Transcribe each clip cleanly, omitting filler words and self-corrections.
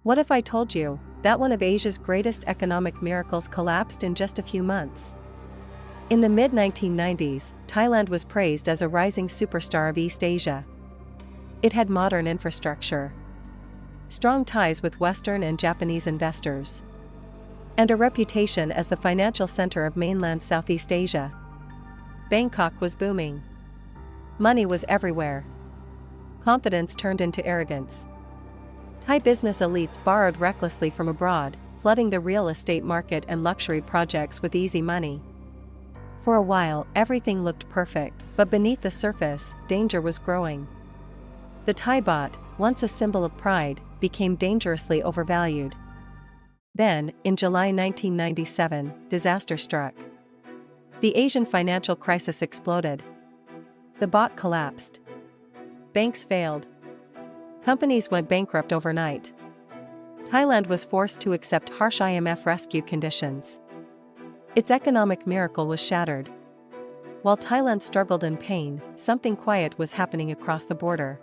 What if I told you that one of Asia's greatest economic miracles collapsed in just a few months? In the mid-1990s, Thailand was praised as a rising superstar of East Asia. It had modern infrastructure, strong ties with Western and Japanese investors, and a reputation as the financial center of mainland Southeast Asia. Bangkok was booming. Money was everywhere. Confidence turned into arrogance. Thai business elites borrowed recklessly from abroad, flooding the real estate market and luxury projects with easy money. For a while, everything looked perfect, but beneath the surface, danger was growing. The Thai baht, once a symbol of pride, became dangerously overvalued. Then, in July 1997, disaster struck. The Asian financial crisis exploded. The baht collapsed. Banks failed. Companies went bankrupt overnight. Thailand was forced to accept harsh IMF rescue conditions. Its economic miracle was shattered. While Thailand struggled in pain, something quiet was happening across the border.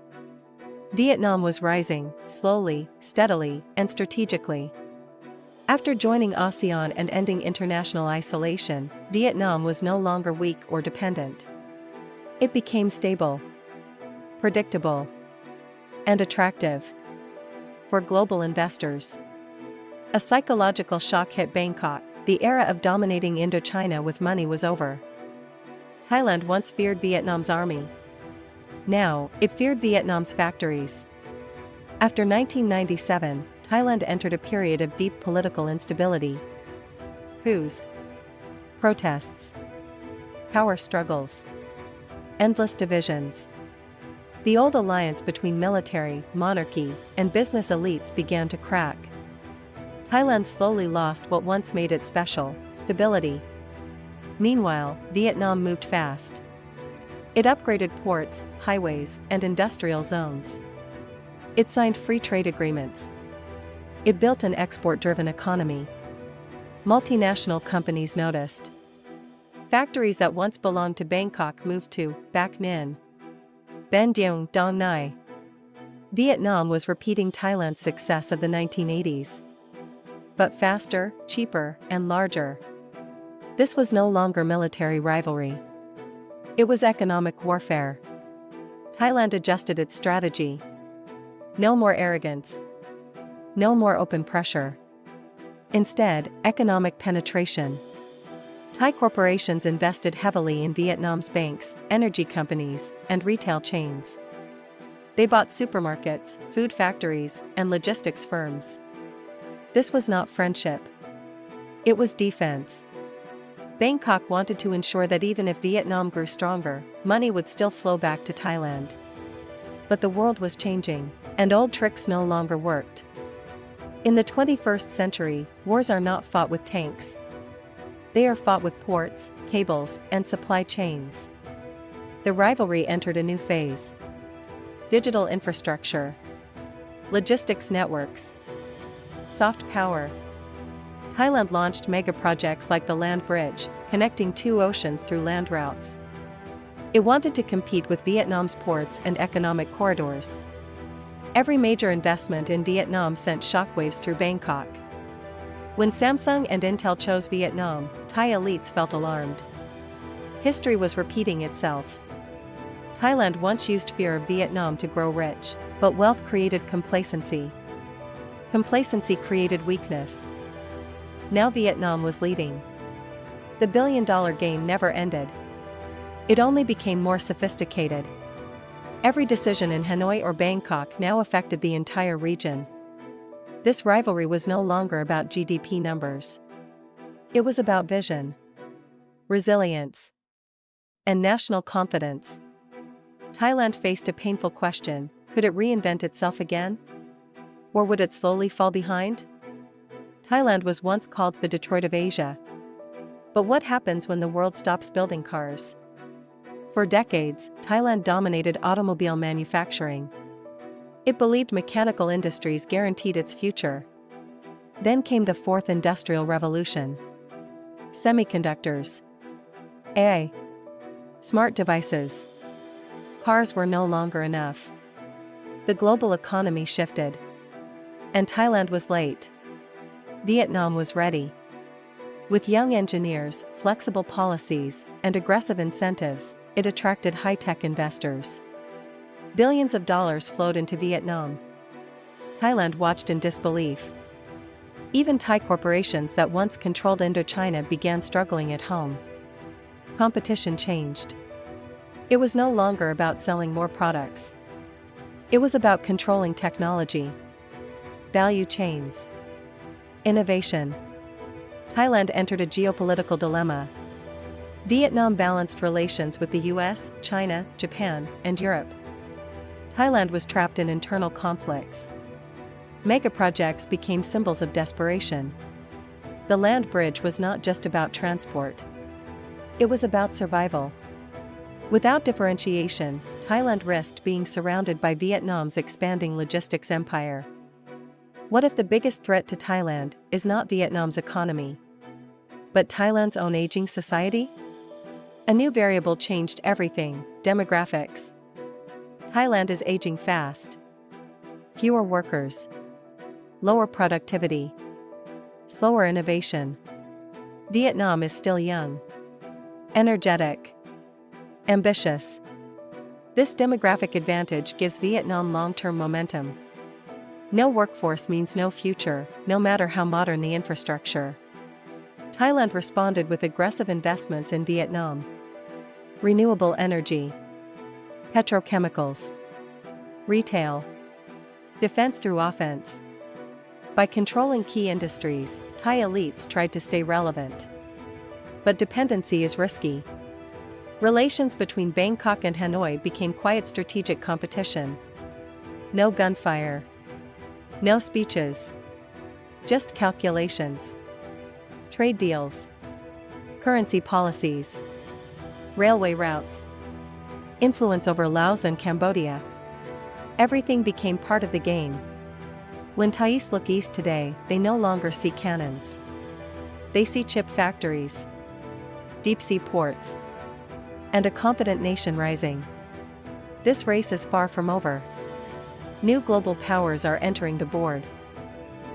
Vietnam was rising, slowly, steadily, and strategically. After joining ASEAN and ending international isolation, Vietnam was no longer weak or dependent. It became stable, predictable, and attractive for global investors. A psychological shock hit Bangkok. The era of dominating Indochina with money was over. Thailand once feared Vietnam's army. Now, it feared Vietnam's factories. After 1997, Thailand entered a period of deep political instability. Coups, protests, power struggles, endless divisions. The old alliance between military, monarchy, and business elites began to crack. Thailand slowly lost what once made it special: stability. Meanwhile, Vietnam moved fast. It upgraded ports, highways, and industrial zones. It signed free trade agreements. It built an export-driven economy. Multinational companies noticed. Factories that once belonged to Bangkok moved to Bac Ninh, Ben Duong, Dong Nai. Vietnam was repeating Thailand's success of the 1980s. But faster, cheaper, and larger. This was no longer military rivalry. It was economic warfare. Thailand adjusted its strategy. No more arrogance. No more open pressure. Instead, economic penetration. Thai corporations invested heavily in Vietnam's banks, energy companies, and retail chains. They bought supermarkets, food factories, and logistics firms. This was not friendship. It was defense. Bangkok wanted to ensure that even if Vietnam grew stronger, money would still flow back to Thailand. But the world was changing, and old tricks no longer worked. In the 21st century, wars are not fought with tanks. They are fought with ports, cables, and supply chains. The rivalry entered a new phase. Digital infrastructure, logistics networks, soft power. Thailand launched mega-projects like the Land Bridge, connecting two oceans through land routes. It wanted to compete with Vietnam's ports and economic corridors. Every major investment in Vietnam sent shockwaves through Bangkok. When Samsung and Intel chose Vietnam, Thai elites felt alarmed. History was repeating itself. Thailand once used fear of Vietnam to grow rich, but wealth created complacency. Complacency created weakness. Now Vietnam was leading. The billion-dollar game never ended. It only became more sophisticated. Every decision in Hanoi or Bangkok now affected the entire region. This rivalry was no longer about GDP numbers. It was about vision, resilience, and national confidence. Thailand faced a painful question: could it reinvent itself again? Or would it slowly fall behind? Thailand was once called the Detroit of Asia. But what happens when the world stops building cars? For decades, Thailand dominated automobile manufacturing. It believed mechanical industries guaranteed its future. Then came the fourth industrial revolution. Semiconductors, AI, smart devices. Cars were no longer enough. The global economy shifted. And Thailand was late. Vietnam was ready. With young engineers, flexible policies, and aggressive incentives, it attracted high-tech investors. Billions of dollars flowed into Vietnam. Thailand watched in disbelief. Even Thai corporations that once controlled Indochina began struggling at home. Competition changed. It was no longer about selling more products. It was about controlling technology, value chains, innovation. Thailand entered a geopolitical dilemma. Vietnam balanced relations with the US, China, Japan, and Europe. Thailand was trapped in internal conflicts. Megaprojects became symbols of desperation. The land bridge was not just about transport. It was about survival. Without differentiation, Thailand risked being surrounded by Vietnam's expanding logistics empire. What if the biggest threat to Thailand is not Vietnam's economy, but Thailand's own aging society? A new variable changed everything: demographics. Thailand is aging fast. Fewer workers. Lower productivity. Slower innovation. Vietnam is still young. Energetic. Ambitious. This demographic advantage gives Vietnam long-term momentum. No workforce means no future, no matter how modern the infrastructure. Thailand responded with aggressive investments in Vietnam. Renewable energy. Petrochemicals. Retail. Defense through offense. By controlling key industries, Thai elites tried to stay relevant. But dependency is risky. Relations between Bangkok and Hanoi became quiet strategic competition. No gunfire. No speeches. Just calculations. Trade deals. Currency policies. Railway routes. Influence over Laos and Cambodia. Everything became part of the game. When Thais look east today, they no longer see cannons. They see chip factories, deep-sea ports, and a confident nation rising. This race is far from over. New global powers are entering the board.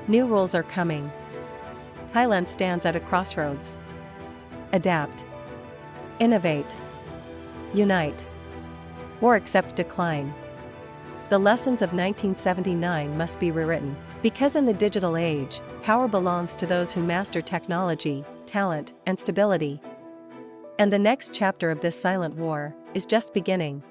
New rules are coming. Thailand stands at a crossroads. Adapt. Innovate. Unite. Or accept decline. The lessons of 1979 must be rewritten, because in the digital age, power belongs to those who master technology, talent, and stability. And the next chapter of this silent war is just beginning.